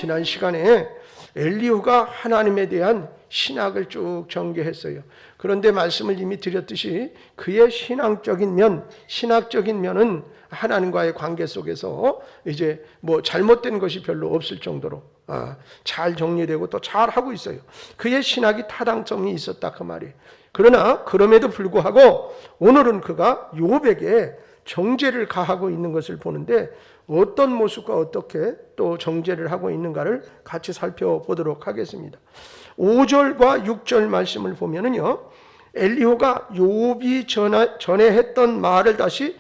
지난 시간에 엘리후가 하나님에 대한 신학을 쭉 전개했어요. 그런데 말씀을 이미 드렸듯이 그의 신앙적인 면, 신학적인 면은 하나님과의 관계 속에서 이제 뭐 잘못된 것이 별로 없을 정도로 잘 정리되고 또 잘 하고 있어요. 그의 신학이 타당성이 있었다 그 말이에요. 그러나 그럼에도 불구하고 오늘은 그가 욥에게 정죄를 가하고 있는 것을 보는데 어떤 모습과 어떻게 또 정죄를 하고 있는가를 같이 살펴보도록 하겠습니다. 5절과 6절 말씀을 보면은요, 엘리후가 욥이 전에 했던 말을 다시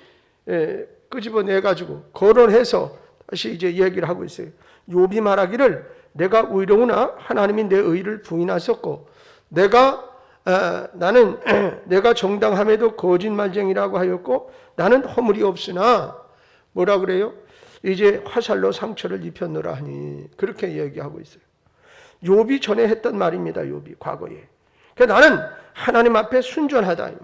끄집어내 가지고 거론해서 다시 이제 이야기를 하고 있어요. 욥이 말하기를 내가 의로우나 하나님이 내 의를 부인하셨고 나는 내가 정당함에도 거짓말쟁이라고 하였고 나는 허물이 없으나 뭐라 그래요? 이제 화살로 상처를 입혔노라 하니 그렇게 이야기하고 있어요. 욥이 전에 했던 말입니다. 욥이 과거에. 그러니까 나는 하나님 앞에 순전하다 이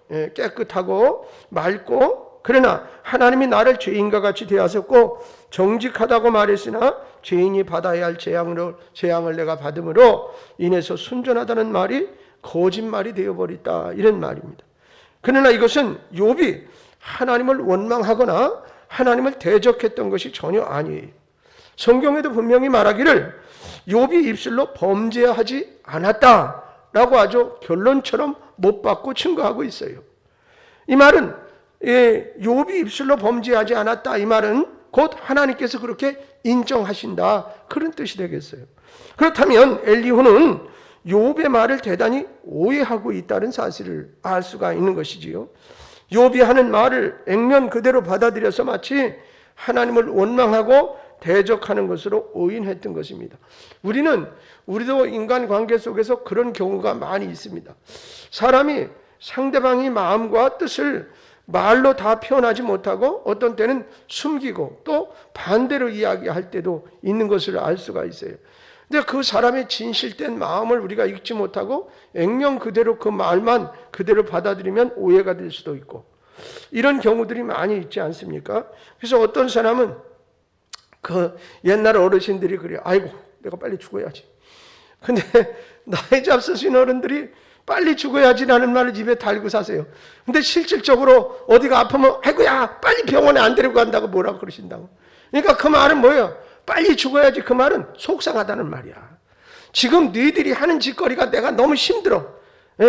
말. 깨끗하고 맑고 그러나 하나님이 나를 죄인과 같이 대하셨고 정직하다고 말했으나 죄인이 받아야 할 재앙을 내가 받음으로 인해서 순전하다는 말이 거짓말이 되어버렸다 이런 말입니다. 그러나 이것은 욥이 하나님을 원망하거나 하나님을 대적했던 것이 전혀 아니에요. 성경에도 분명히 말하기를 욥이 입술로 범죄하지 않았다라고 아주 결론처럼 못 받고 증거하고 있어요. 이 말은 욥이 입술로 범죄하지 않았다 이 말은 곧 하나님께서 그렇게 인정하신다 그런 뜻이 되겠어요. 그렇다면 엘리후는 욥의 말을 대단히 오해하고 있다는 사실을 알 수가 있는 것이지요. 욥이 하는 말을 액면 그대로 받아들여서 마치 하나님을 원망하고 대적하는 것으로 오인했던 것입니다. 우리도 인간관계 속에서 그런 경우가 많이 있습니다. 사람이 상대방의 마음과 뜻을 말로 다 표현하지 못하고 어떤 때는 숨기고 또 반대로 이야기할 때도 있는 것을 알 수가 있어요. 근데 그 사람의 진실된 마음을 우리가 읽지 못하고 액면 그대로 그 말만 그대로 받아들이면 오해가 될 수도 있고 이런 경우들이 많이 있지 않습니까? 그래서 어떤 사람은 그 옛날 어르신들이 그래요. 아이고 내가 빨리 죽어야지. 근데 나이 잡수신 어른들이 빨리 죽어야지라는 말을 입에 달고 사세요. 근데 실질적으로 어디가 아프면 아이고야 빨리 병원에 안 데리고 간다고 뭐라고 그러신다고. 그러니까 그 말은 뭐예요? 빨리 죽어야지. 그 말은 속상하다는 말이야. 지금 너희들이 하는 짓거리가 내가 너무 힘들어.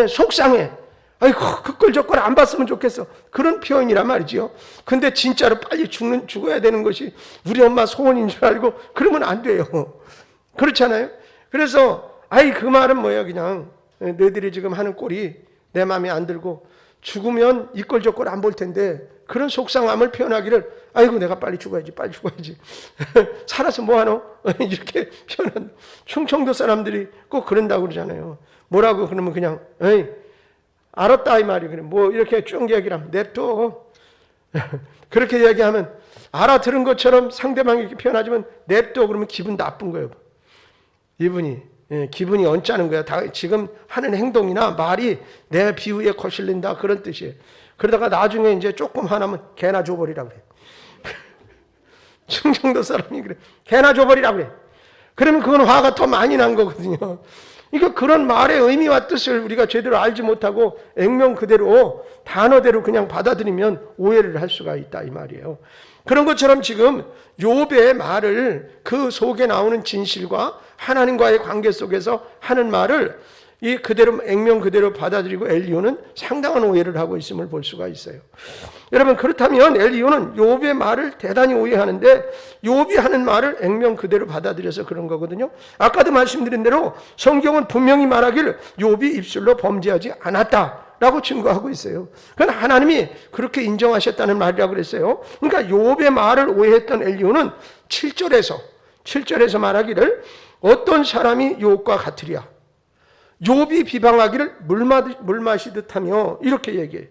속상해. 아이고 그걸 저걸 안 봤으면 좋겠어. 그런 표현이란 말이죠. 근데 진짜로 빨리 죽어야 되는 것이 우리 엄마 소원인 줄 알고 그러면 안 돼요. 그렇잖아요. 그래서 그 말은 뭐야 그냥 너희들이 지금 하는 꼴이 내 마음에 안 들고 죽으면 이꼴 저꼴 안 볼 텐데 그런 속상함을 표현하기를 아이고 내가 빨리 죽어야지 살아서 뭐하노? 이렇게 표현한 충청도 사람들이 꼭 그런다고 그러잖아요. 뭐라고 그러면 그냥 알았다 이 말이. 그래 뭐 이렇게 쭉 얘기를 하면 냅둬. 그렇게 얘기하면 알아들은 것처럼 상대방이 이렇게 표현하지만 냅둬 그러면 기분 나쁜 거예요. 이분이 기분이 언짢은 거야. 지금 하는 행동이나 말이 내 비위에 거슬린다 그런 뜻이에요. 그러다가 나중에 이제 조금 화나면 개나 줘버리라고 그래. 충청도 사람이 그래. 개나 줘버리라고 그래. 그러면 그건 화가 더 많이 난 거거든요. 그러니까 그런 말의 의미와 뜻을 우리가 제대로 알지 못하고 액면 그대로 단어대로 그냥 받아들이면 오해를 할 수가 있다 이 말이에요. 그런 것처럼 지금 욥의 말을 그 속에 나오는 진실과 하나님과의 관계 속에서 하는 말을 이 그대로 액면 그대로 받아들이고 엘리후는 상당한 오해를 하고 있음을 볼 수가 있어요. 여러분 그렇다면 엘리후는 욥의 말을 대단히 오해하는데 욥이 하는 말을 액면 그대로 받아들여서 그런 거거든요. 아까도 말씀드린 대로 성경은 분명히 말하기를 욥이 입술로 범죄하지 않았다라고 증거하고 있어요. 그건 하나님이 그렇게 인정하셨다는 말이라고 그랬어요. 그러니까 욥의 말을 오해했던 엘리후는 7절에서 말하기를 어떤 사람이 욥과 같으랴. 욥이 비방하기를 물 마시듯 하며 이렇게 얘기해요.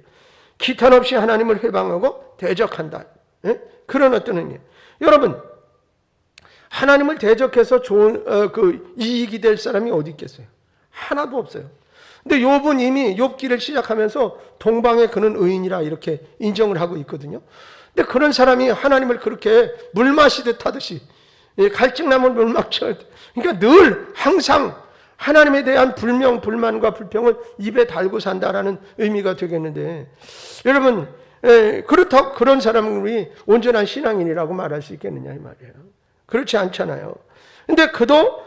기탄 없이 하나님을 회방하고 대적한다. 그런 어떤 의미. 여러분 하나님을 대적해서 좋은 이익이 될 사람이 어디 있겠어요? 하나도 없어요. 근데 욥은 이미 욥기를 시작하면서 동방에 그는 의인이라 이렇게 인정을 하고 있거든요. 근데 그런 사람이 하나님을 그렇게 물 마시듯 하듯이 갈증나면 물막쳐. 그러니까 늘 항상 하나님에 대한 불명, 불만과 불평을 입에 달고 산다라는 의미가 되겠는데, 여러분, 그렇다고 그런 사람이 온전한 신앙인이라고 말할 수 있겠느냐 이 말이에요. 그렇지 않잖아요. 근데 그도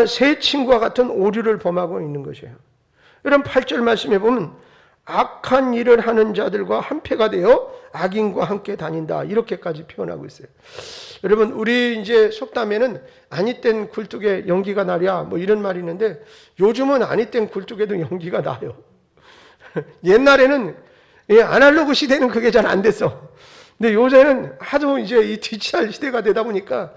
새 친구와 같은 오류를 범하고 있는 것이에요. 여러분 8절 말씀해 보면 악한 일을 하는 자들과 한패가 되어 악인과 함께 다닌다, 이렇게까지 표현하고 있어요. 여러분, 우리 이제 속담에는 아니 땐 굴뚝에 연기가 나랴 뭐 이런 말이 있는데, 요즘은 아니 땐 굴뚝에도 연기가 나요. 옛날에는 아날로그 시대는 그게 잘 안 됐어. 근데 요새는 하도 이제 이 디지털 시대가 되다 보니까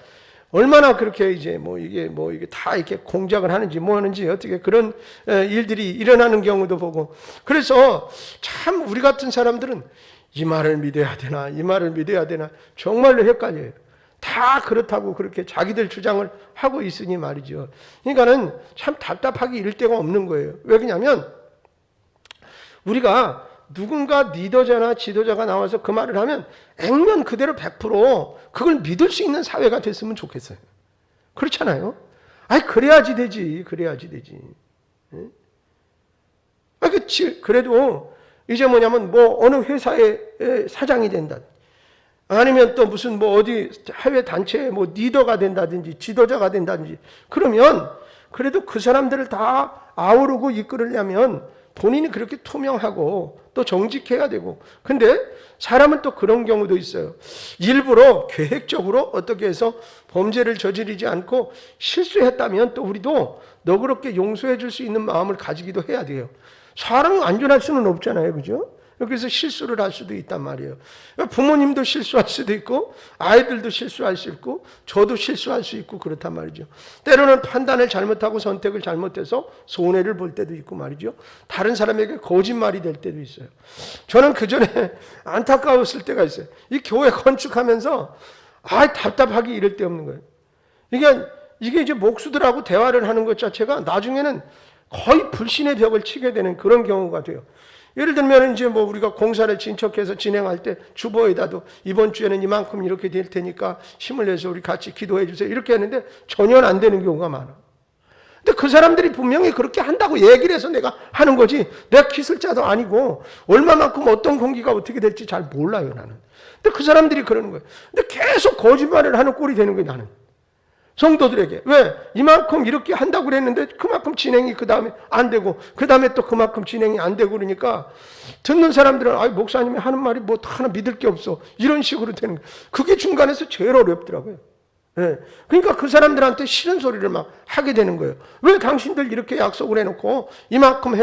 얼마나 그렇게 이제 이게 다 이렇게 공작을 하는지 뭐 하는지 어떻게 그런 일들이 일어나는 경우도 보고, 그래서 참 우리 같은 사람들은 이 말을 믿어야 되나 이 말을 믿어야 되나 정말로 헷갈려요. 다 그렇다고 그렇게 자기들 주장을 하고 있으니 말이죠. 그러니까는 참 답답하기 이를 데가 없는 거예요. 왜 그러냐면 우리가 누군가 리더자나 지도자가 나와서 그 말을 하면 액면 그대로 100% 그걸 믿을 수 있는 사회가 됐으면 좋겠어요. 그렇잖아요. 그래야지 되지. 그래야지 되지. 그래도 이제 뭐냐면 어느 회사의 사장이 된다, 아니면 또 무슨 어디 해외 단체의 리더가 된다든지 지도자가 된다든지, 그러면 그래도 그 사람들을 다 아우르고 이끌으려면 본인이 그렇게 투명하고 또 정직해야 되고, 근데 사람은 또 그런 경우도 있어요. 일부러 계획적으로 어떻게 해서 범죄를 저지르지 않고 실수했다면 또 우리도 너그럽게 용서해 줄 수 있는 마음을 가지기도 해야 돼요. 사람이 완전할 수는 없잖아요, 그죠? 그래서 실수를 할 수도 있단 말이에요. 부모님도 실수할 수도 있고 아이들도 실수할 수 있고 저도 실수할 수 있고 그렇단 말이죠. 때로는 판단을 잘못하고 선택을 잘못해서 손해를 볼 때도 있고 말이죠. 다른 사람에게 거짓말이 될 때도 있어요. 저는 그전에 안타까웠을 때가 있어요. 이 교회 건축하면서 답답하기 이럴 데 없는 거예요. 이게 이제 목수들하고 대화를 하는 것 자체가 나중에는 거의 불신의 벽을 치게 되는 그런 경우가 돼요. 예를 들면 이제 우리가 공사를 진척해서 진행할 때 주보에다도 이번 주에는 이만큼 이렇게 될 테니까 힘을 내서 우리 같이 기도해 주세요, 이렇게 했는데 전혀 안 되는 경우가 많아. 근데 그 사람들이 분명히 그렇게 한다고 얘기를 해서 내가 하는 거지, 내가 기술자도 아니고 얼마만큼 어떤 공기가 어떻게 될지 잘 몰라요 나는. 근데 그 사람들이 그러는 거예요. 근데 계속 거짓말을 하는 꼴이 되는 거예요 나는. 성도들에게 왜 이만큼 이렇게 한다고 그랬는데 그만큼 진행이 그 다음에 안 되고 그 다음에 또 그만큼 진행이 안 되고, 그러니까 듣는 사람들은 목사님이 하는 말이 하나 믿을 게 없어, 이런 식으로 되는 거예요. 그게 중간에서 제일 어렵더라고요. 그러니까 그 사람들한테 싫은 소리를 막 하게 되는 거예요. 왜 당신들 이렇게 약속을 해놓고 이만큼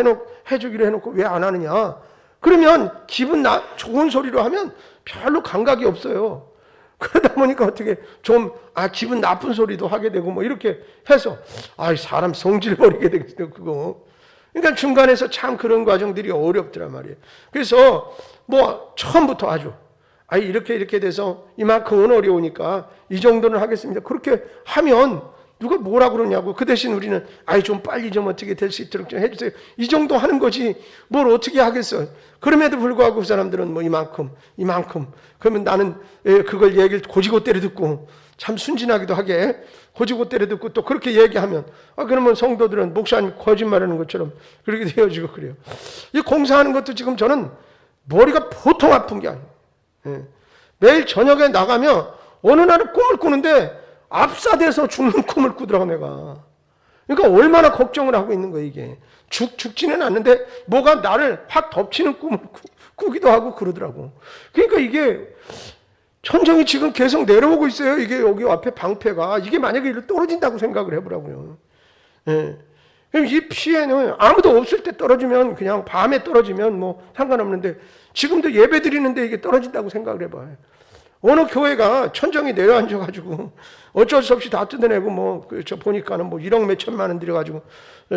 해주기로 해놓고 왜 안 하느냐. 그러면 기분 좋은 소리로 하면 별로 감각이 없어요. 그러다 보니까 어떻게 좀 기분 나쁜 소리도 하게 되고 이렇게 해서 사람 성질 버리게 되겠어 그거. 그러니까 중간에서 참 그런 과정들이 어렵더란 말이에요. 그래서 처음부터 아주 이렇게 돼서 이만큼은 어려우니까 이 정도는 하겠습니다, 그렇게 하면 누가 뭐라 그러냐고. 그 대신 우리는 좀 빨리 좀 어떻게 될 수 있도록 좀 해주세요, 이 정도 하는 거지 뭘 어떻게 하겠어요. 그럼에도 불구하고 그 사람들은 이만큼 그러면 나는 그걸 얘기를 고지고대로 듣고 참 순진하기도 하게 고지고대로 듣고 또 그렇게 얘기하면 그러면 성도들은 목사님 거짓말하는 것처럼 그렇게 되어지고 그래요. 이 공사하는 것도 지금 저는 머리가 보통 아픈 게 아니에요. 매일 저녁에 나가면 어느 날은 꿈을 꾸는데 압사돼서 죽는 꿈을 꾸더라고 내가. 그러니까 얼마나 걱정을 하고 있는 거예요 이게. 죽지는 않는데 뭐가 나를 확 덮치는 꿈을 꾸기도 하고 그러더라고. 그러니까 이게 천정이 지금 계속 내려오고 있어요. 이게 여기 앞에 방패가 이게 만약에 떨어진다고 생각을 해보라고요. 그럼 이 피해는 아무도 없을 때 떨어지면 그냥 밤에 떨어지면 상관없는데 지금도 예배 드리는데 이게 떨어진다고 생각을 해봐요. 어느 교회가 천정이 내려앉아가지고 어쩔 수 없이 다 뜯어내고 저 보니까는 1억 몇천만 원 들여가지고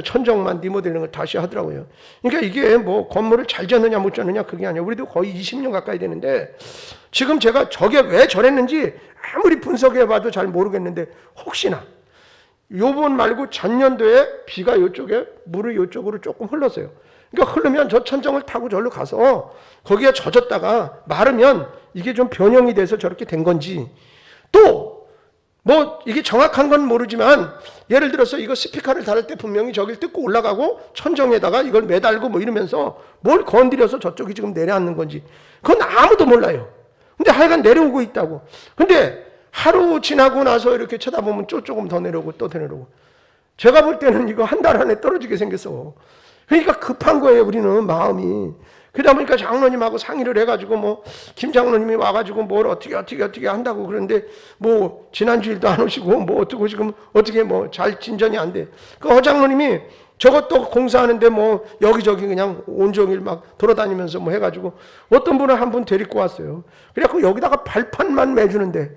천정만 리모델링 걸 다시 하더라고요. 그러니까 이게 건물을 잘 졌느냐 못 졌느냐 그게 아니에요. 우리도 거의 20년 가까이 되는데 지금 제가 저게 왜 저랬는지 아무리 분석해봐도 잘 모르겠는데 혹시나 요번 말고 전년도에 비가 이쪽에 물을 이쪽으로 조금 흘렀어요. 그러니까 흐르면 저 천정을 타고 절로 가서 거기에 젖었다가 마르면 이게 좀 변형이 돼서 저렇게 된 건지, 또 뭐 이게 정확한 건 모르지만 예를 들어서 이거 스피커를 달을 때 분명히 저길 뜯고 올라가고 천정에다가 이걸 매달고 뭐 이러면서 뭘 건드려서 저쪽이 지금 내려앉는 건지 그건 아무도 몰라요. 근데 하여간 내려오고 있다고. 근데 하루 지나고 나서 이렇게 쳐다보면 또 조금 더 내려오고 또 더 내려오고. 제가 볼 때는 이거 한 달 안에 떨어지게 생겼어. 그러니까 급한 거예요, 우리는 마음이. 그러다 보니까 장로님하고 상의를 해가지고 뭐 김 장로님이 와가지고 뭘 어떻게 한다고 그러는데 뭐 지난주일도 안 오시고 뭐 어떻고 지금 어떻게 뭐 잘 진전이 안 돼. 그 허 장로님이 저것도 공사하는데 뭐 여기저기 그냥 온종일 막 돌아다니면서 뭐 해가지고 어떤 분을 한 분 데리고 왔어요. 그래갖고 여기다가 발판만 매주는데,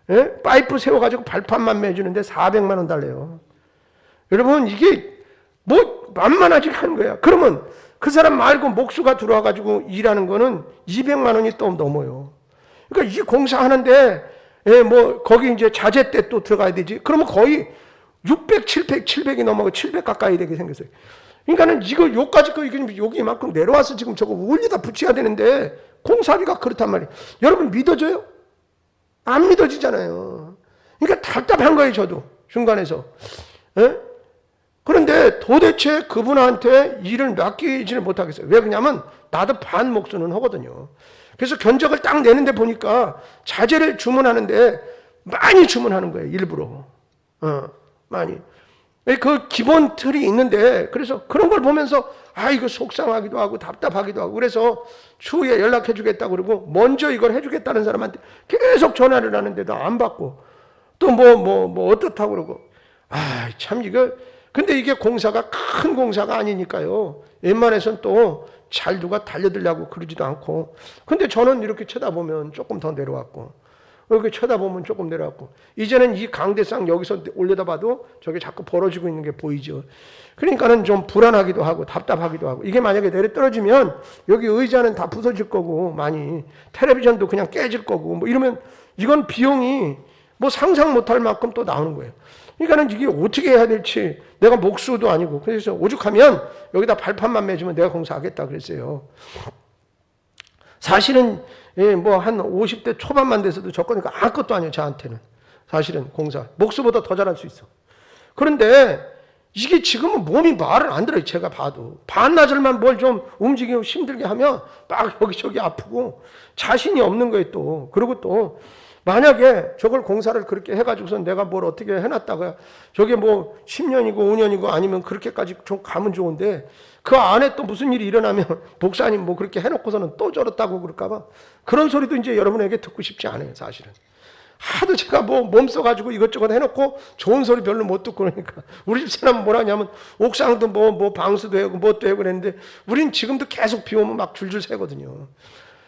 예? 파이프 세워가지고 발판만 매주는데 400만 원 달래요. 여러분 이게 뭐 만만하지가 않은 거야. 그러면 그 사람 말고 목수가 들어와가지고 일하는 거는 200만 원이 또 넘어요. 그러니까 이 공사하는데, 예, 뭐 거기 이제 자재 때 또 들어가야 되지. 그러면 거의 600, 700이 넘어가고 700 가까이 되게 생겼어요. 그러니까는 이거 요까지 거 여기 이만큼 내려와서 지금 저거 올리다 붙여야 되는데 공사비가 그렇단 말이에요. 여러분 믿어져요? 안 믿어지잖아요. 그러니까 답답한 거예요, 저도 중간에서. 예? 그런데 도대체 그분한테 일을 맡기지를 못하겠어요. 왜 그러냐면 나도 반 목수는 하거든요. 그래서 견적을 딱 내는데 보니까 자재를 주문하는데 많이 주문하는 거예요, 일부러. 많이. 그 기본 틀이 있는데 그래서 그런 걸 보면서 이거 속상하기도 하고 답답하기도 하고 그래서 추후에 연락해 주겠다고 그러고 먼저 이걸 해주겠다는 사람한테 계속 전화를 하는데도 안 받고 또 뭐 어떻다고 그러고 참 이거 근데 이게 공사가 큰 공사가 아니니까요. 웬만해선 또 잘 누가 달려들려고 그러지도 않고 근데 저는 이렇게 쳐다보면 조금 더 내려왔고 이렇게 쳐다보면 조금 내려왔고 이제는 이 강대상 여기서 올려다봐도 저게 자꾸 벌어지고 있는 게 보이죠. 그러니까는 좀 불안하기도 하고 답답하기도 하고 이게 만약에 내려 떨어지면 여기 의자는 다 부서질 거고 많이 텔레비전도 그냥 깨질 거고 뭐 이러면 이건 비용이 뭐 상상 못할 만큼 또 나오는 거예요. 그러니까는 이게 어떻게 해야 될지 내가 목수도 아니고 그래서 오죽하면 여기다 발판만 매주면 내가 공사하겠다 그랬어요. 사실은 뭐 한 50대 초반만 돼서도 조건이니까 아무것도 아니에요. 저한테는 사실은 공사 목수보다 더 잘할 수 있어. 그런데 이게 지금은 몸이 말을 안 들어요. 제가 봐도 반나절만 뭘 좀 움직이고 힘들게 하면 막 여기저기 아프고 자신이 없는 거예요. 또 그리고 또 만약에 저걸 공사를 그렇게 해가지고서 내가 뭘 어떻게 해놨다가 저게 뭐 10년이고 5년이고 아니면 그렇게까지 좀 가면 좋은데 그 안에 또 무슨 일이 일어나면 목사님 뭐 그렇게 해놓고서는 또 저렇다고 그럴까봐 그런 소리도 이제 여러분에게 듣고 싶지 않아요. 사실은 하도 제가 뭐 몸 써가지고 이것저것 해놓고 좋은 소리 별로 못 듣고 그러니까 우리 집 사람은 뭐라 하냐면 옥상도 뭐 방수도 하고 뭣도 하고 그랬는데 우린 지금도 계속 비 오면 막 줄줄 새거든요.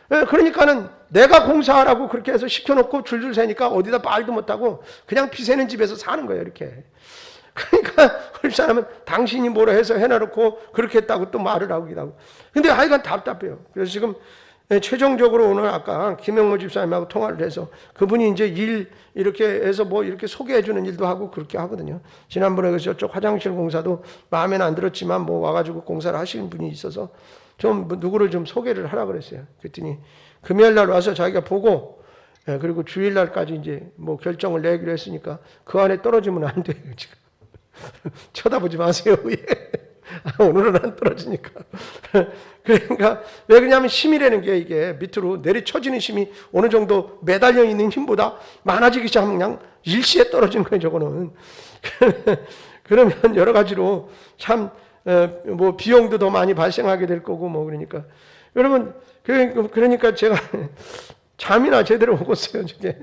그러니까는 내가 공사하라고 그렇게 해서 시켜놓고 줄줄 새니까 어디다 말도 못하고 그냥 비 새는 집에서 사는 거예요. 이렇게. 그러니까 우리 사람은 당신이 뭐라 해서 해놔놓고 그렇게 했다고 또 말을 하기도 하고. 근데 하여간 답답해요. 그래서 지금 최종적으로 오늘 아까 김영모 집사님하고 통화를 해서 그분이 이제 일 이렇게 해서 뭐 이렇게 소개해주는 일도 하고 그렇게 하거든요. 지난번에 그래서 저쪽 화장실 공사도 마음에는 안 들었지만 뭐 와가지고 공사를 하시는 분이 있어서 좀 누구를 좀 소개를 하라 그랬어요. 그랬더니 금요일 날 와서 자기가 보고 그리고 주일 날까지 이제 뭐 결정을 내기로 했으니까 그 안에 떨어지면 안 돼요. 지금 쳐다보지 마세요. 오늘은 안 떨어지니까. 그러니까 왜 그러냐면 힘이라는 게 이게 밑으로 내리쳐지는 힘이 어느 정도 매달려 있는 힘보다 많아지기 시작하면 그냥 일시에 떨어지는 거예요. 저거는. 그러면 여러 가지로 참 뭐 비용도 더 많이 발생하게 될 거고 뭐 그러니까 여러분 그러니까 제가 잠이나 제대로 먹었어요. 저게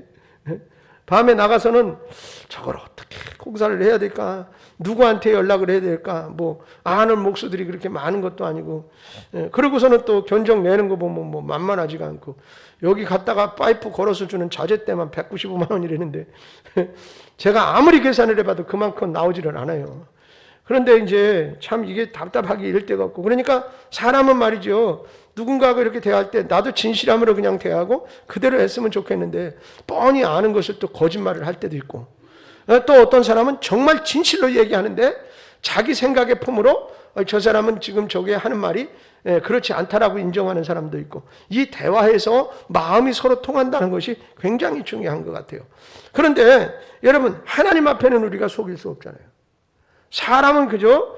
밤에 나가서는 저걸 어떻게 공사를 해야 될까, 누구한테 연락을 해야 될까, 뭐 아는 목수들이 그렇게 많은 것도 아니고 그러고서는 또 견적 내는 거 보면 뭐 만만하지가 않고 여기 갔다가 파이프 걸어서 주는 자재 때만 195만 원이라는데 제가 아무리 계산을 해봐도 그만큼 나오지를 않아요. 그런데 이제 참 이게 답답하기 이럴 데가 없고 그러니까 사람은 말이죠. 누군가가 이렇게 대할 때 나도 진실함으로 그냥 대하고 그대로 했으면 좋겠는데 뻔히 아는 것을 또 거짓말을 할 때도 있고 또 어떤 사람은 정말 진실로 얘기하는데 자기 생각의 품으로 저 사람은 지금 저게 하는 말이 그렇지 않다라고 인정하는 사람도 있고, 이 대화에서 마음이 서로 통한다는 것이 굉장히 중요한 것 같아요. 그런데 여러분, 하나님 앞에는 우리가 속일 수 없잖아요. 사람은 그저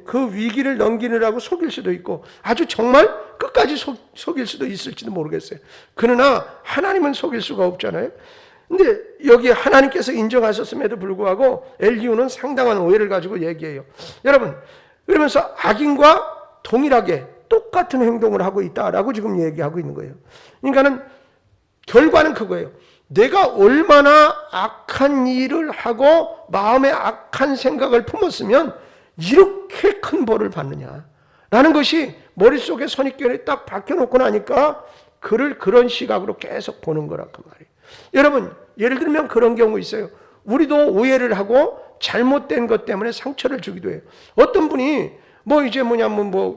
그 위기를 넘기느라고 속일 수도 있고, 아주 정말 끝까지 속일 수도 있을지도 모르겠어요. 그러나 하나님은 속일 수가 없잖아요. 근데 여기 하나님께서 인정하셨음에도 불구하고 엘리후는 상당한 오해를 가지고 얘기해요. 여러분, 그러면서 악인과 동일하게 똑같은 행동을 하고 있다라고 지금 얘기하고 있는 거예요. 그러니까는 결과는 그거예요. 내가 얼마나 악한 일을 하고 마음에 악한 생각을 품었으면 이렇게 큰 벌을 받느냐라는 것이 머릿속에 선입견이 딱 박혀놓고 나니까 그를 그런 시각으로 계속 보는 거란 그 말이에요. 여러분, 예를 들면 그런 경우 있어요. 우리도 오해를 하고 잘못된 것 때문에 상처를 주기도 해요. 어떤 분이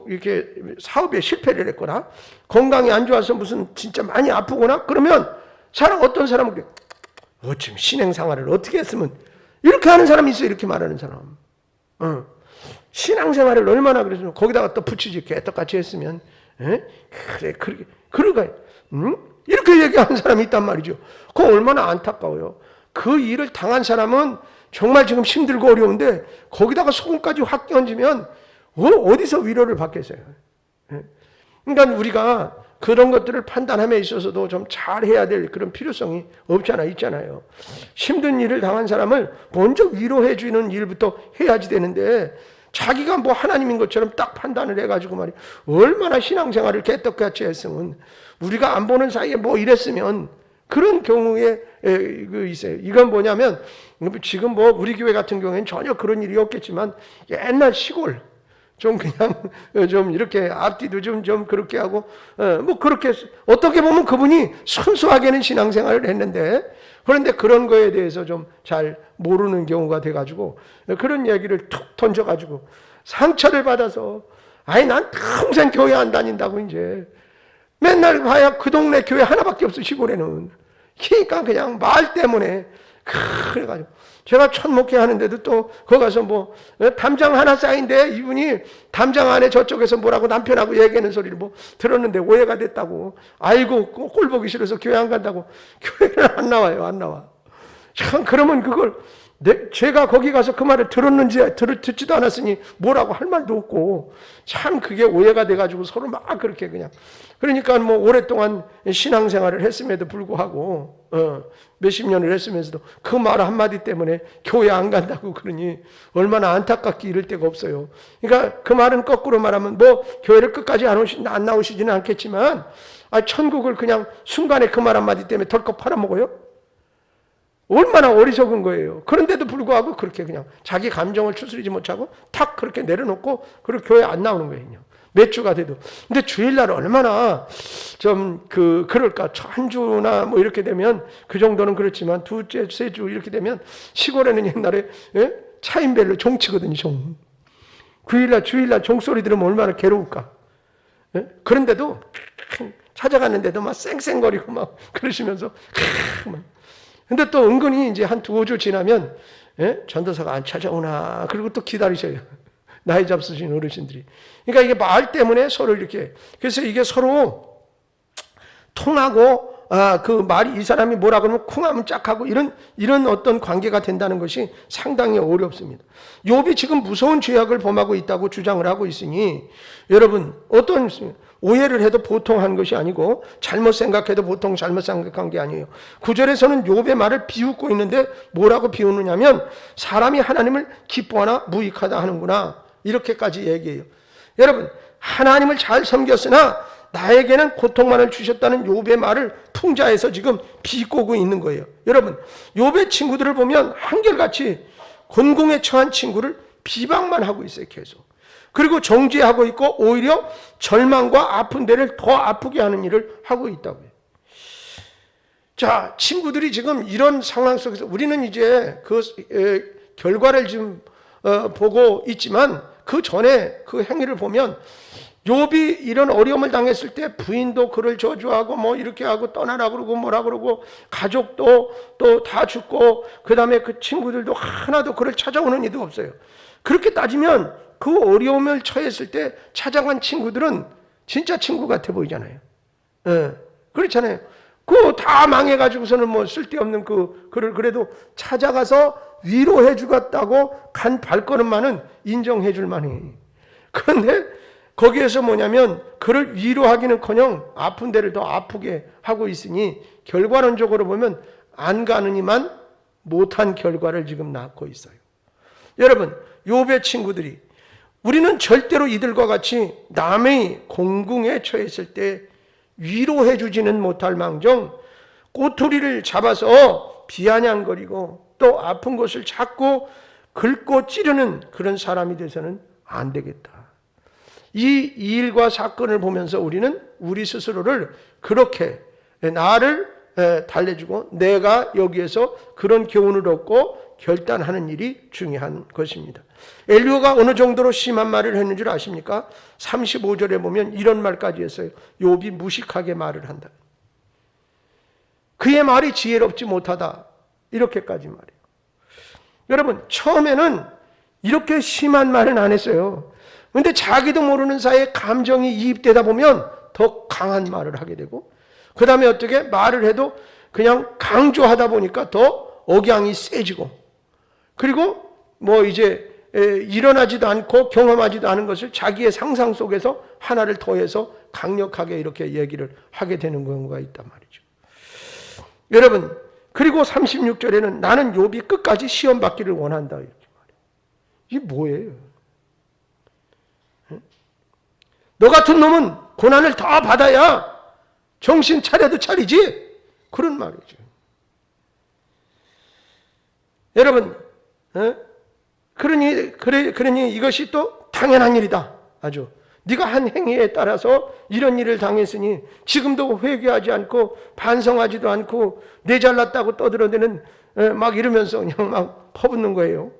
이렇게 사업에 실패를 했거나 건강이 안 좋아서 무슨 진짜 많이 아프거나 그러면 어떤 사람은 그래. 지금 신앙생활을 어떻게 했으면 이렇게 하는 사람이 있어요. 이렇게 말하는 사람. 신앙생활을 얼마나 그래서 거기다가 또 붙이지 개떡같이 했으면 그래 그러니까 이렇게 얘기하는 사람이 있단 말이죠. 그거 얼마나 안타까워요. 그 일을 당한 사람은 정말 지금 힘들고 어려운데 거기다가 소금까지 확 끼얹으면 어디서 위로를 받겠어요. 그러니까 우리가 그런 것들을 판단함에 있어서도 좀 잘해야 될 그런 필요성이 있잖아요. 힘든 일을 당한 사람을 먼저 위로해 주는 일부터 해야지 되는데 자기가 하나님인 것처럼 딱 판단을 해가지고 말이야. 얼마나 신앙생활을 개떡같이 했으면 우리가 안 보는 사이에 이랬으면 그런 경우에 있어요. 이건 뭐냐면 지금 우리 교회 같은 경우에는 전혀 그런 일이 없겠지만 옛날 시골 좀 그냥 좀 이렇게 앞뒤도 좀 그렇게 하고 그렇게 어떻게 보면 그분이 순수하게는 신앙생활을 했는데 그런데 그런 거에 대해서 좀 잘 모르는 경우가 돼가지고 그런 얘기를 툭 던져가지고 상처를 받아서 난 평생 교회 안 다닌다고 이제 맨날 봐야 그 동네 교회 하나밖에 없어 시골에는. 그러니까 그냥 말 때문에 그래가지고 제가 첫 목회하는데도 또 거기 가서 담장 하나 쌓인데 이분이 담장 안에 저쪽에서 뭐라고 남편하고 얘기하는 소리를 들었는데 오해가 됐다고. 아이고 꼴 보기 싫어서 교회 안 간다고. 교회를 안 나와요. 안 나와. 참 그러면 그걸 제가 거기 가서 그 말을 들었는지 듣지도 않았으니 뭐라고 할 말도 없고 참 그게 오해가 돼가지고 서로 막 그렇게 그냥 그러니까 오랫동안 신앙생활을 했음에도 불구하고 몇십 년을 했으면서도 그 말 한마디 때문에 교회 안 간다고 그러니 얼마나 안타깝게 이럴 데가 없어요. 그러니까 그 말은 거꾸로 말하면 교회를 끝까지 안 나오시지는 않겠지만 천국을 그냥 순간에 그 말 한마디 때문에 덜컥 팔아먹어요? 얼마나 어리석은 거예요. 그런데도 불구하고 그렇게 그냥 자기 감정을 추스리지 못하고 탁 그렇게 내려놓고 그리고 교회 안 나오는 거예요. 몇 주가 돼도. 근데 주일날 얼마나 좀 그럴까. 한 주나 이렇게 되면 그 정도는 그렇지만 두째, 세 주 이렇게 되면 시골에는 옛날에 차인벨로 종 치거든요. 종. 주일날 종소리 들으면 얼마나 괴로울까. 그런데도 찾아갔는데도 막 쌩쌩거리고 막 그러시면서 근데 또 은근히 이제 한 2-5주 지나면 전도사가 안 찾아오나 그리고 또 기다리셔요. 나이 잡수신 어르신들이. 그러니까 이게 말 때문에 서로 이렇게 그래서 이게 서로 통하고 그 말이 이 사람이 뭐라 그러면 쿵하면 짝하고 이런 어떤 관계가 된다는 것이 상당히 어렵습니다. 욥이 지금 무서운 죄악을 범하고 있다고 주장을 하고 있으니 여러분 어떤 오해를 해도 보통 한 것이 아니고 잘못 생각해도 보통 잘못 생각한 게 아니에요. 9절에서는 욥의 말을 비웃고 있는데 뭐라고 비웃느냐면 사람이 하나님을 기뻐하나 무익하다 하는구나 이렇게까지 얘기해요. 여러분 하나님을 잘 섬겼으나 나에게는 고통만을 주셨다는 욥의 말을 풍자해서 지금 비꼬고 있는 거예요. 여러분 욥의 친구들을 보면 한결같이 곤궁에 처한 친구를 비방만 하고 있어요. 계속. 그리고 정죄하고 있고 오히려 절망과 아픈 데를 더 아프게 하는 일을 하고 있다고요. 자, 친구들이 지금 이런 상황 속에서 우리는 이제 그 결과를 지금 보고 있지만 그 전에 그 행위를 보면 욥이 이런 어려움을 당했을 때 부인도 그를 저주하고 이렇게 하고 떠나라 그러고 뭐라 그러고 가족도 또 다 죽고 그 다음에 그 친구들도 하나도 그를 찾아오는 이도 없어요. 그렇게 따지면 그 어려움을 처했을 때 찾아간 친구들은 진짜 친구 같아 보이잖아요. 예, 그렇잖아요. 그거 다 망해가지고서는 뭐 쓸데없는 그를 그래도 찾아가서 위로해 주겠다고 간 발걸음만은 인정해 줄 만해. 그런데 거기에서 뭐냐면 그를 위로하기는커녕 아픈 데를 더 아프게 하고 있으니 결과론적으로 보면 안 가느니만 못한 결과를 지금 낳고 있어요. 여러분, 욥의 친구들이 우리는 절대로 이들과 같이 남의 공궁에 처했을 때 위로해 주지는 못할 망정 꼬투리를 잡아서 비아냥거리고 또 아픈 곳을 자꾸 긁고 찌르는 그런 사람이 돼서는 안 되겠다. 이 일과 사건을 보면서 우리는 우리 스스로를 그렇게 나를 달래주고 내가 여기에서 그런 교훈을 얻고 결단하는 일이 중요한 것입니다. 엘리후가 어느 정도로 심한 말을 했는 줄 아십니까? 35절에 보면 이런 말까지 했어요. 욥이 무식하게 말을 한다. 그의 말이 지혜롭지 못하다. 이렇게까지 말해요. 여러분, 처음에는 이렇게 심한 말은 안 했어요. 그런데 자기도 모르는 사이에 감정이 이입되다 보면 더 강한 말을 하게 되고, 그 다음에 어떻게 말을 해도 그냥 강조하다 보니까 더 억양이 세지고, 그리고 뭐 이제 일어나지도 않고 경험하지도 않은 것을 자기의 상상 속에서 하나를 더해서 강력하게 이렇게 얘기를 하게 되는 경우가 있단 말이죠. 여러분, 그리고 36절에는 나는 욥이 끝까지 시험 받기를 원한다 이렇게 말해요. 이게 뭐예요? 너 같은 놈은 고난을 더 받아야 정신 차려도 차리지? 그런 말이죠. 여러분, 그러니 이것이 또 당연한 일이다. 아주 네가 한 행위에 따라서 이런 일을 당했으니 지금도 회개하지 않고 반성하지도 않고 내 잘났다고 떠들어대는 막 이러면서 그냥 막 퍼붓는 거예요.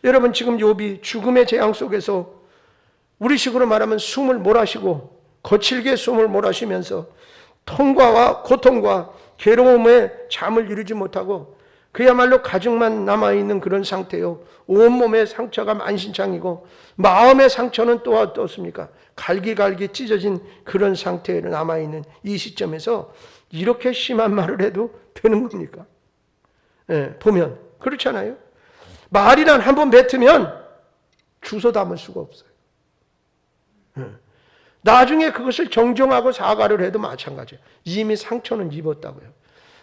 여러분, 지금 욥이 죽음의 재앙 속에서 우리식으로 말하면 숨을 몰아쉬고 거칠게 숨을 몰아쉬면서 통과와 고통과 괴로움에 잠을 이루지 못하고 그야말로 가죽만 남아있는 그런 상태요. 온몸에 상처가 만신창이고 마음의 상처는 또 어떻습니까? 갈기갈기 찢어진 그런 상태에 남아있는 이 시점에서 이렇게 심한 말을 해도 되는 겁니까? 보면 그렇잖아요. 말이란 한번 뱉으면 주워 담을 수가 없어요. 나중에 그것을 정정하고 사과를 해도 마찬가지예요. 이미 상처는 입었다고요.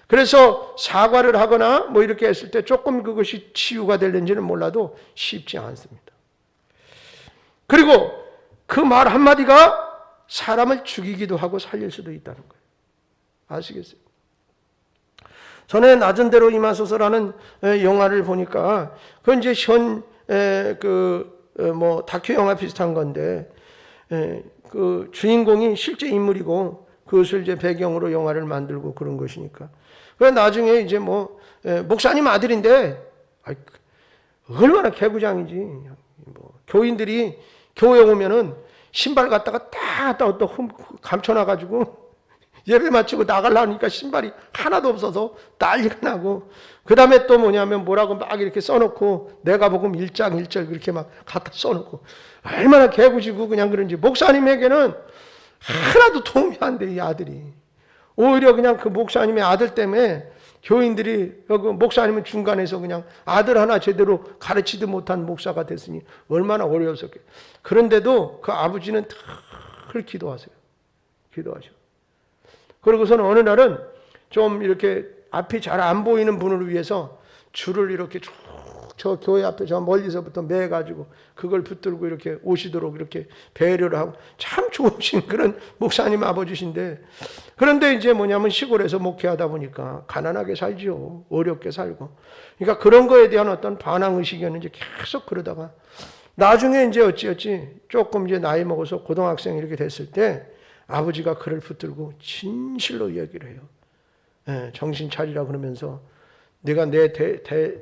그래서 사과를 하거나 뭐 이렇게 했을 때 조금 그것이 치유가 될는지는 몰라도 쉽지 않습니다. 그리고 그 말 한마디가 사람을 죽이기도 하고 살릴 수도 있다는 거예요. 아시겠어요? 전에 낮은 대로 임하소서라는 영화를 보니까 그건 이제 다큐 영화 비슷한 건데 그 주인공이 실제 인물이고 그것을 이제 배경으로 영화를 만들고 그런 것이니까. 그래 나중에 이제 목사님 아들인데 얼마나 개구장이지. 교인들이 교회 오면은 신발 갖다가 다 감춰놔가지고 예배 마치고 나가려니까 신발이 하나도 없어서 난리가 나고, 그 다음에 또 뭐라고 막 이렇게 써놓고 내가 복음 1장 1절 그렇게 막 갖다 써놓고 얼마나 개구지고 그냥 그런지 목사님에게는 하나도 도움이 안 돼, 이 아들이. 오히려 그냥 그 목사님의 아들 때문에 교인들이 목사님은 중간에서 그냥 아들 하나 제대로 가르치지 못한 목사가 됐으니 얼마나 어려웠었겠어요. 그런데도 그 아버지는 늘 기도하세요. 그러고서는 어느 날은 좀 이렇게 앞이 잘 안 보이는 분을 위해서 줄을 이렇게 쭉 저 교회 앞에 저 멀리서부터 매가지고 그걸 붙들고 이렇게 오시도록 이렇게 배려를 하고 참 좋으신 그런 목사님 아버지신데, 그런데 이제 시골에서 목회하다 보니까 가난하게 살지요. 어렵게 살고. 그러니까 그런 거에 대한 어떤 반항의식이었는지 계속 그러다가 나중에 이제 어찌 조금 이제 나이 먹어서 고등학생 이렇게 됐을 때 아버지가 그를 붙들고 진실로 얘기를 해요. 정신 차리라 그러면서 네가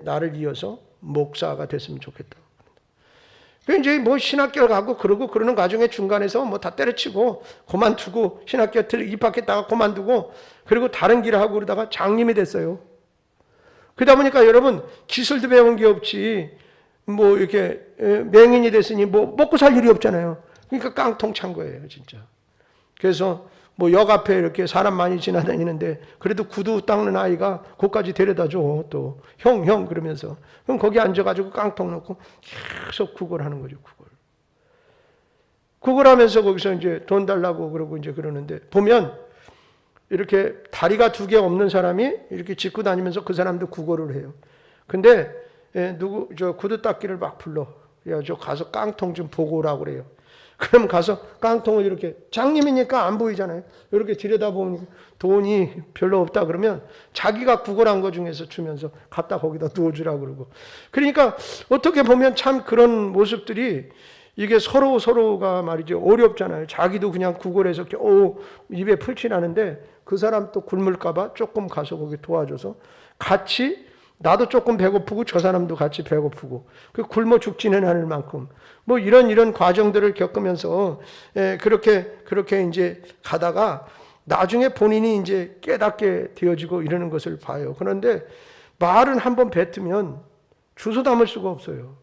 나를 이어서 목사가 됐으면 좋겠다. 이제 신학교 가고 그러는 과정에 중간에서 다 때려치고 그만두고 신학교 입학했다가 그만두고 그리고 다른 길을 하고 그러다가 장님이 됐어요. 그러다 보니까 여러분 기술도 배운 게 없지 뭐 이렇게 맹인이 됐으니 뭐 먹고 살 일이 없잖아요. 그러니까 깡통 찬 거예요, 진짜. 그래서 뭐 역 앞에 이렇게 사람 많이 지나다니는데 그래도 구두 닦는 아이가 거기까지 데려다 줘. 또 형 그러면서 그럼 거기 앉아가지고 깡통 놓고 계속 구걸하는 거죠, 구걸하면서 거기서 이제 돈 달라고 그러고 이제 그러는데 보면 이렇게 다리가 두 개 없는 사람이 이렇게 짚고 다니면서 그 사람도 구걸을 해요. 근데 저 구두 닦기를 막 불러. 그래가지고 가서 깡통 좀 보고 오라고 그래요. 그럼 가서 깡통을 이렇게 장님이니까 안 보이잖아요. 이렇게 들여다보면 돈이 별로 없다 그러면 자기가 구걸한 거 중에서 주면서 갖다 거기다 두어주라고 그러고. 그러니까 어떻게 보면 참 그런 모습들이 이게 서로가 말이죠. 어렵잖아요. 자기도 그냥 구걸해서 입에 풀칠하는데 그 사람 또 굶을까봐 조금 가서 거기 도와줘서 같이 나도 조금 배고프고 저 사람도 같이 배고프고 그 굶어 죽지는 않을 만큼 뭐 이런 과정들을 겪으면서 그렇게 이제 가다가 나중에 본인이 이제 깨닫게 되어지고 이러는 것을 봐요. 그런데 말은 한번 뱉으면 주워 담을 수가 없어요.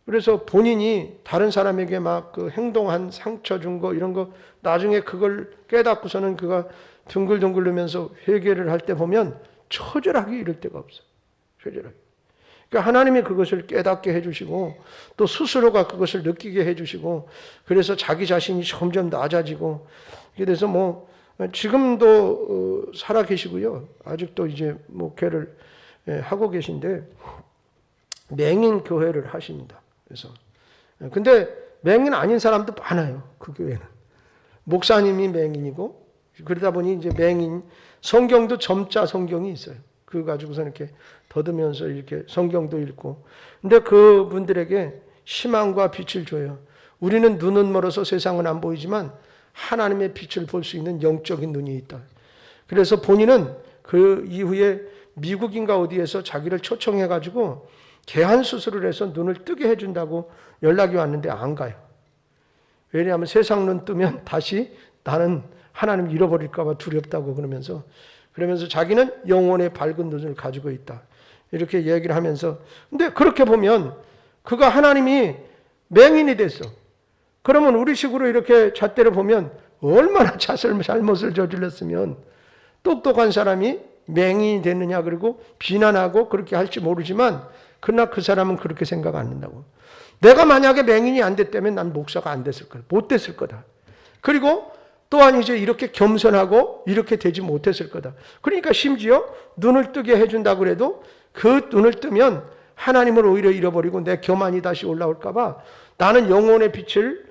그래서 본인이 다른 사람에게 막 그 행동한 상처 준 거 이런 거 나중에 그걸 깨닫고서는 그가 둥글둥글하면서 회개를 할 때 보면 처절하게 이럴 데가 없어. 처절하게. 그러니까 하나님이 그것을 깨닫게 해주시고 또 스스로가 그것을 느끼게 해주시고 그래서 자기 자신이 점점 낮아지고 이게 돼서 뭐 지금도 살아 계시고요. 아직도 이제 목회를 하고 계신데 맹인 교회를 하십니다. 그래서 근데 맹인 아닌 사람도 많아요. 그 교회는 목사님이 맹인이고 그러다 보니 이제 맹인 성경도 점자 성경이 있어요. 그거 가지고서 이렇게 더듬으면서 이렇게 성경도 읽고. 근데 그분들에게 희망과 빛을 줘요. 우리는 눈은 멀어서 세상은 안 보이지만 하나님의 빛을 볼 수 있는 영적인 눈이 있다. 그래서 본인은 그 이후에 미국인가 어디에서 자기를 초청해 가지고 개한 수술을 해서 눈을 뜨게 해준다고 연락이 왔는데 안 가요. 왜냐하면 세상 눈 뜨면 다시 나는 하나님 잃어버릴까 봐 두렵다고 그러면서 자기는 영혼의 밝은 눈을 가지고 있다. 이렇게 얘기를 하면서 근데 그렇게 보면 그가 하나님이 맹인이 됐어. 그러면 우리식으로 이렇게 잣대를 보면 얼마나 잘못을 저질렀으면 똑똑한 사람이 맹인이 됐느냐 그리고 비난하고 그렇게 할지 모르지만 그러나 그 사람은 그렇게 생각 안 한다고. 내가 만약에 맹인이 안 됐다면 난 목사가 안 됐을 거다. 못 됐을 거다. 그리고 또한 이제 이렇게 겸손하고 이렇게 되지 못했을 거다. 그러니까 심지어 눈을 뜨게 해준다고 그래도 그 눈을 뜨면 하나님을 오히려 잃어버리고 내 교만이 다시 올라올까 봐 나는 영혼의 빛을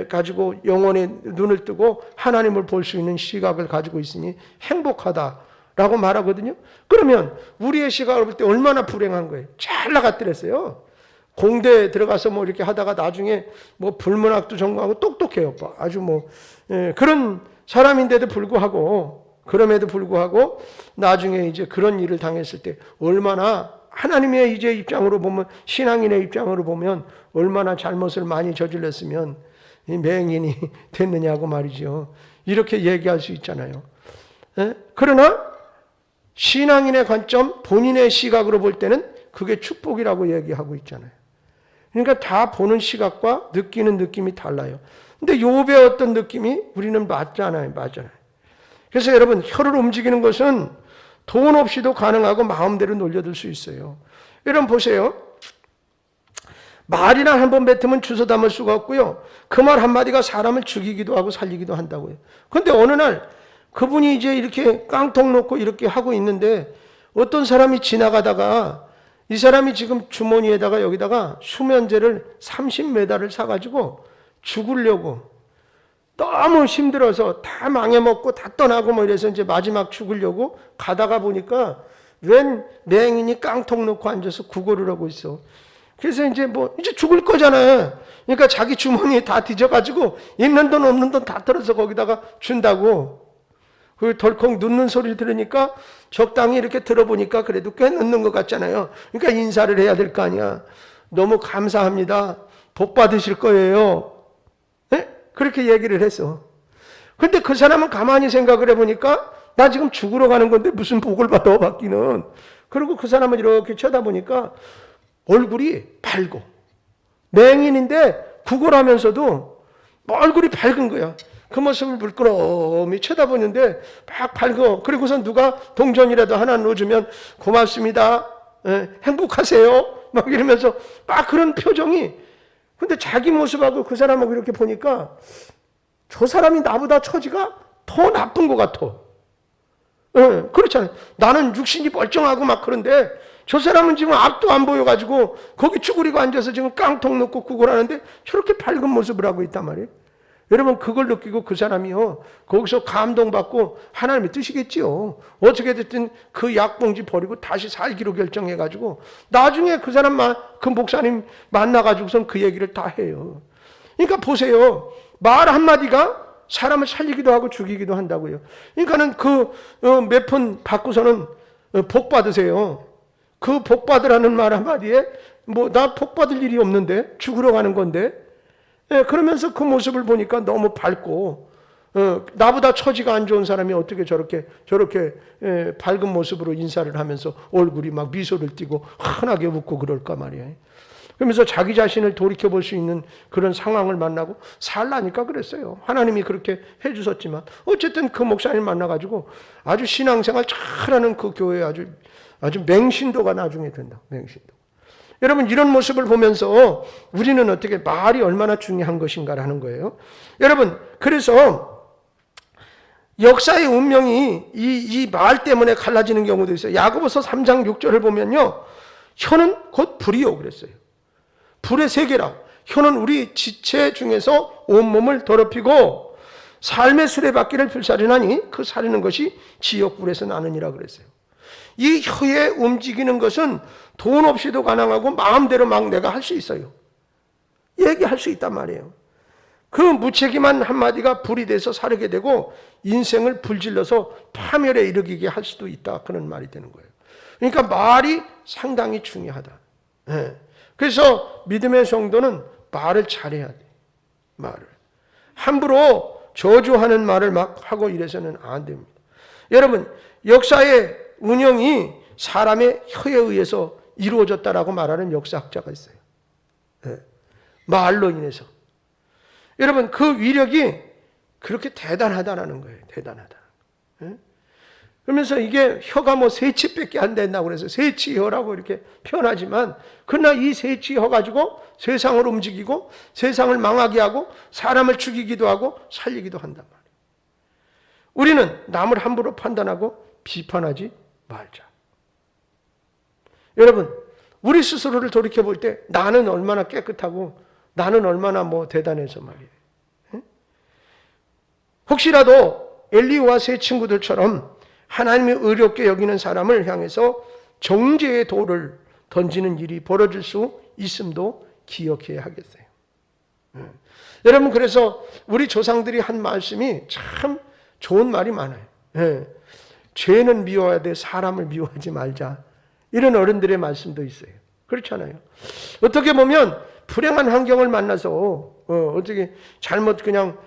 가지고 영혼의 눈을 뜨고 하나님을 볼 수 있는 시각을 가지고 있으니 행복하다라고 말하거든요. 그러면 우리의 시각을 볼 때 얼마나 불행한 거예요. 잘 나갔더랬어요. 공대에 들어가서 뭐 이렇게 하다가 나중에 뭐 불문학도 전공하고 똑똑해요. 아주 뭐 그런 사람인데도 불구하고 그럼에도 불구하고 나중에 이제 그런 일을 당했을 때 얼마나 하나님의 이제 입장으로 보면 신앙인의 입장으로 보면 얼마나 잘못을 많이 저질렀으면 이 맹인이 됐느냐고 말이죠. 이렇게 얘기할 수 있잖아요. 그러나 신앙인의 관점 본인의 시각으로 볼 때는 그게 축복이라고 얘기하고 있잖아요. 그러니까 다 보는 시각과 느끼는 느낌이 달라요. 근데 욥의 어떤 느낌이 우리는 맞잖아요. 그래서 여러분 혀를 움직이는 것은 돈 없이도 가능하고 마음대로 놀려둘 수 있어요. 여러분 보세요. 말이나 한번 뱉으면 주워 담을 수가 없고요. 그 말 한마디가 사람을 죽이기도 하고 살리기도 한다고요. 그런데 어느 날 그분이 이제 이렇게 깡통 놓고 이렇게 하고 있는데 어떤 사람이 지나가다가 이 사람이 지금 주머니에다가 여기다가 수면제를 30m를 사가지고 죽으려고 너무 힘들어서 다 망해먹고 다 떠나고 뭐 이래서 이제 마지막 죽으려고 가다가 보니까 웬 맹인이 깡통 놓고 앉아서 구걸을 하고 있어. 그래서 이제 이제 죽을 거잖아요. 그러니까 자기 주머니에 다 뒤져가지고 있는 돈 없는 돈 다 털어서 거기다가 준다고. 그 덜컥 눕는 소리 들으니까 적당히 이렇게 들어보니까 그래도 꽤 눕는 것 같잖아요. 그러니까 인사를 해야 될 거 아니야. 너무 감사합니다. 복 받으실 거예요. 네? 그렇게 얘기를 했어. 근데 그 사람은 가만히 생각을 해보니까 나 지금 죽으러 가는 건데 무슨 복을 받아 받기는. 그리고 그 사람은 이렇게 쳐다보니까 얼굴이 밝고 맹인인데 구걸하면서도 얼굴이 밝은 거야. 그 모습을 물끄러미 쳐다보는데 막 밝어. 그리고선 누가 동전이라도 하나 넣어주면 고맙습니다. 행복하세요. 막 이러면서 막 그런 표정이. 근데 자기 모습하고 그 사람하고 이렇게 보니까 저 사람이 나보다 처지가 더 나쁜 것 같아. 그렇잖아요. 나는 육신이 멀쩡하고 막 그런데 저 사람은 지금 앞도 안 보여가지고 거기 쭈그리고 앉아서 지금 깡통 놓고 구걸하는데 저렇게 밝은 모습을 하고 있단 말이에요. 여러분 그걸 느끼고 그 사람이요 거기서 감동받고 하나님의 뜻이겠지요. 어떻게 됐든 그 약봉지 버리고 다시 살기로 결정해가지고 나중에 그 사람 그 목사님 만나가지고선 그 얘기를 다 해요. 그러니까 보세요. 말 한마디가 사람을 살리기도 하고 죽이기도 한다고요. 그러니까는 그 몇 푼 받고서는 복 받으세요. 그 복 받으라는 말 한마디에 뭐 나 복 받을 일이 없는데 죽으러 가는 건데 그러면서 그 모습을 보니까 너무 밝고 나보다 처지가 안 좋은 사람이 어떻게 저렇게 밝은 모습으로 인사를 하면서 얼굴이 막 미소를 띠고 환하게 웃고 그럴까 말이에요. 그러면서 자기 자신을 돌이켜볼 수 있는 그런 상황을 만나고 살라니까 그랬어요. 하나님이 그렇게 해주셨지만 어쨌든 그 목사님 만나가지고 아주 신앙생활 잘하는 그 교회에 아주 맹신도가 나중에 된다. 맹신도. 여러분 이런 모습을 보면서 우리는 어떻게 말이 얼마나 중요한 것인가라는 거예요. 여러분 그래서 역사의 운명이 이 말 때문에 갈라지는 경우도 있어요. 야고보서 3장 6절을 보면요. 혀는 곧 불이요 그랬어요. 불의 세계라. 혀는 우리 지체 중에서 온몸을 더럽히고 삶의 수레바퀴를 불살이나니 그 사리는 것이 지옥불에서 나느니라 그랬어요. 이 혀에 움직이는 것은 돈 없이도 가능하고 마음대로 막 내가 할 수 있어요. 얘기할 수 있단 말이에요. 그 무책임한 한마디가 불이 돼서 사르게 되고 인생을 불질러서 파멸에 이르게 할 수도 있다. 그런 말이 되는 거예요. 그러니까 말이 상당히 중요하다. 그래서 믿음의 성도는 말을 잘해야 돼. 말을. 함부로 저주하는 말을 막 하고 이래서는 안 됩니다. 여러분 역사의 운영이 사람의 혀에 의해서 이루어졌다라고 말하는 역사학자가 있어요. 말로 인해서. 여러분 그 위력이 그렇게 대단하다라는 거예요. 대단하다. 그러면서 이게 혀가 뭐 세치밖에 안 된다고 그래서 세치혀라고 이렇게 표현하지만 그러나 이 세치혀 가지고 세상을 움직이고 세상을 망하게 하고 사람을 죽이기도 하고 살리기도 한단 말이에요. 우리는 남을 함부로 판단하고 비판하지 말자. 여러분 우리 스스로를 돌이켜볼 때 나는 얼마나 깨끗하고 나는 얼마나 뭐 대단해서 말이에요. 혹시라도 엘리야와 세 친구들처럼 하나님이 의롭게 여기는 사람을 향해서 정죄의 돌을 던지는 일이 벌어질 수 있음도 기억해야 하겠어요. 여러분 그래서 우리 조상들이 한 말씀이 참 좋은 말이 많아요. 죄는 미워야 돼 사람을 미워하지 말자. 이런 어른들의 말씀도 있어요. 그렇잖아요. 어떻게 보면 불행한 환경을 만나서 어떻게 잘못 그냥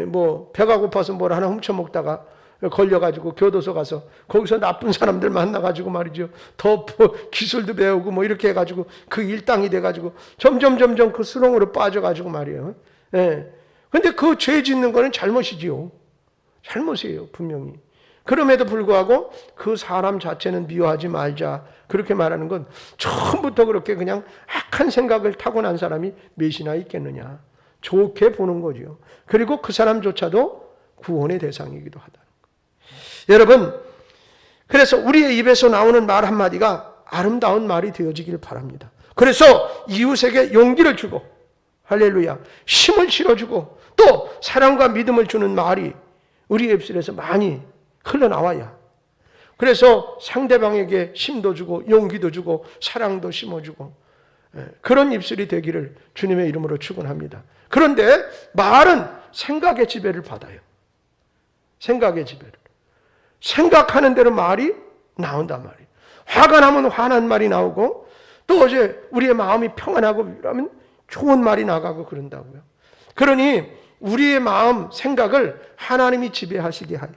뭐 배가 고파서 뭘 하나 훔쳐먹다가 걸려가지고 교도소 가서 거기서 나쁜 사람들 만나가지고 말이죠. 더 기술도 배우고 뭐 이렇게 해가지고 그 일당이 돼가지고 점점 그 수렁으로 빠져가지고 말이에요. 근데 그 죄 짓는 거는 잘못이지요. 잘못이에요. 분명히. 그럼에도 불구하고 그 사람 자체는 미워하지 말자. 그렇게 말하는 건 처음부터 그렇게 그냥 악한 생각을 타고난 사람이 몇이나 있겠느냐. 좋게 보는 거죠. 그리고 그 사람조차도 구원의 대상이기도 하다. 여러분, 그래서 우리의 입에서 나오는 말 한마디가 아름다운 말이 되어지길 바랍니다. 그래서 이웃에게 용기를 주고 할렐루야 힘을 실어주고 또 사랑과 믿음을 주는 말이 우리의 입술에서 많이 흘러나와야 그래서 상대방에게 힘도 주고 용기도 주고 사랑도 심어주고 그런 입술이 되기를 주님의 이름으로 축원합니다. 그런데 말은 생각의 지배를 받아요. 생각의 지배를. 생각하는 대로 말이 나온단 말이에요. 화가 나면 화난 말이 나오고 또 어제 우리의 마음이 평안하고 그러면 좋은 말이 나가고 그런다고요. 그러니 우리의 마음, 생각을 하나님이 지배하시게 하여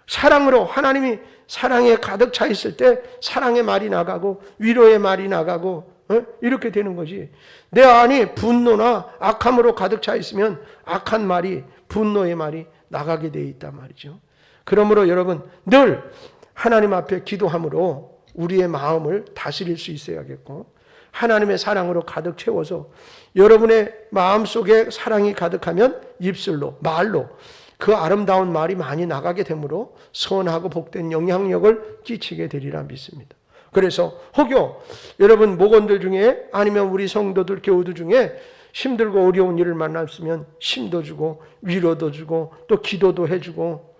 사랑으로 하나님이 사랑에 가득 차 있을 때 사랑의 말이 나가고 위로의 말이 나가고 이렇게 되는 거지. 내 안이 분노나 악함으로 가득 차 있으면 악한 말이, 분노의 말이 나가게 돼 있단 말이죠. 그러므로 여러분 늘 하나님 앞에 기도함으로 우리의 마음을 다스릴 수 있어야겠고, 하나님의 사랑으로 가득 채워서 여러분의 마음속에 사랑이 가득하면 입술로, 말로 그 아름다운 말이 많이 나가게 되므로 선하고 복된 영향력을 끼치게 되리라 믿습니다. 그래서 혹여 여러분 목원들 중에 아니면 우리 성도들, 교우들 중에 힘들고 어려운 일을 만났으면 힘도 주고 위로도 주고 또 기도도 해주고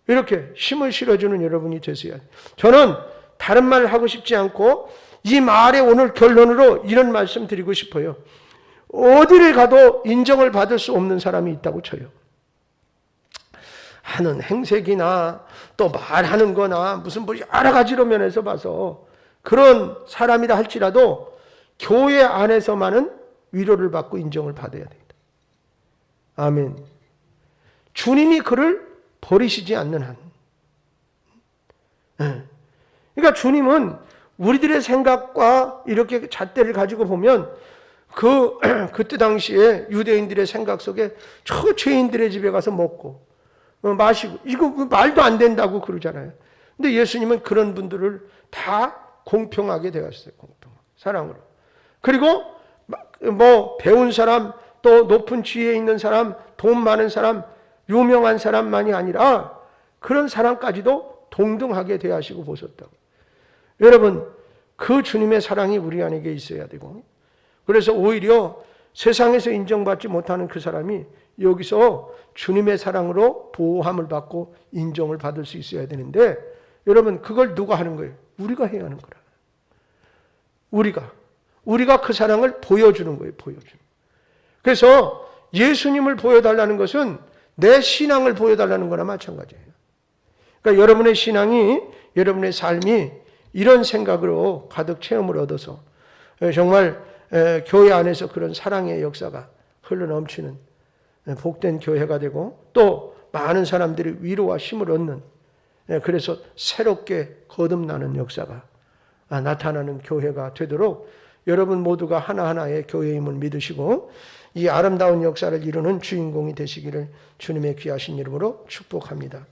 이렇게 힘을 실어주는 여러분이 되세요. 저는 다른 말 하고 싶지 않고 이 말의 오늘 결론으로 이런 말씀 드리고 싶어요. 어디를 가도 인정을 받을 수 없는 사람이 있다고 쳐요. 하는 행색이나 또 말하는 거나 무슨 뭐 여러 가지로 면에서 봐서 그런 사람이라 할지라도 교회 안에서만은 위로를 받고 인정을 받아야 됩니다. 아멘. 주님이 그를 버리시지 않는 한. 그러니까 주님은 우리들의 생각과 이렇게 잣대를 가지고 보면 그때 당시에 유대인들의 생각 속에 저 죄인들의 집에 가서 먹고 마시고 이거 말도 안 된다고 그러잖아요. 근데 예수님은 그런 분들을 다 공평하게 대하셨어요. 공평 사랑으로. 그리고 뭐 배운 사람, 또 높은 지위에 있는 사람, 돈 많은 사람, 유명한 사람만이 아니라 그런 사람까지도 동등하게 대하시고 보셨다고. 여러분 그 주님의 사랑이 우리 안에 있어야 되고, 그래서 오히려 세상에서 인정받지 못하는 그 사람이 여기서 주님의 사랑으로 보호함을 받고 인정을 받을 수 있어야 되는데, 여러분 그걸 누가 하는 거예요? 우리가 해야 하는 거라. 우리가 그 사랑을 보여주는 거예요. 보여주는. 그래서 예수님을 보여달라는 것은 내 신앙을 보여달라는 거나 마찬가지예요. 그러니까 여러분의 신앙이, 여러분의 삶이 이런 생각으로 가득 체험을 얻어서 정말 교회 안에서 그런 사랑의 역사가 흘러넘치는 복된 교회가 되고, 또 많은 사람들이 위로와 힘을 얻는, 그래서 새롭게 거듭나는 역사가 나타나는 교회가 되도록 여러분 모두가 하나하나의 교회임을 믿으시고 이 아름다운 역사를 이루는 주인공이 되시기를 주님의 귀하신 이름으로 축복합니다.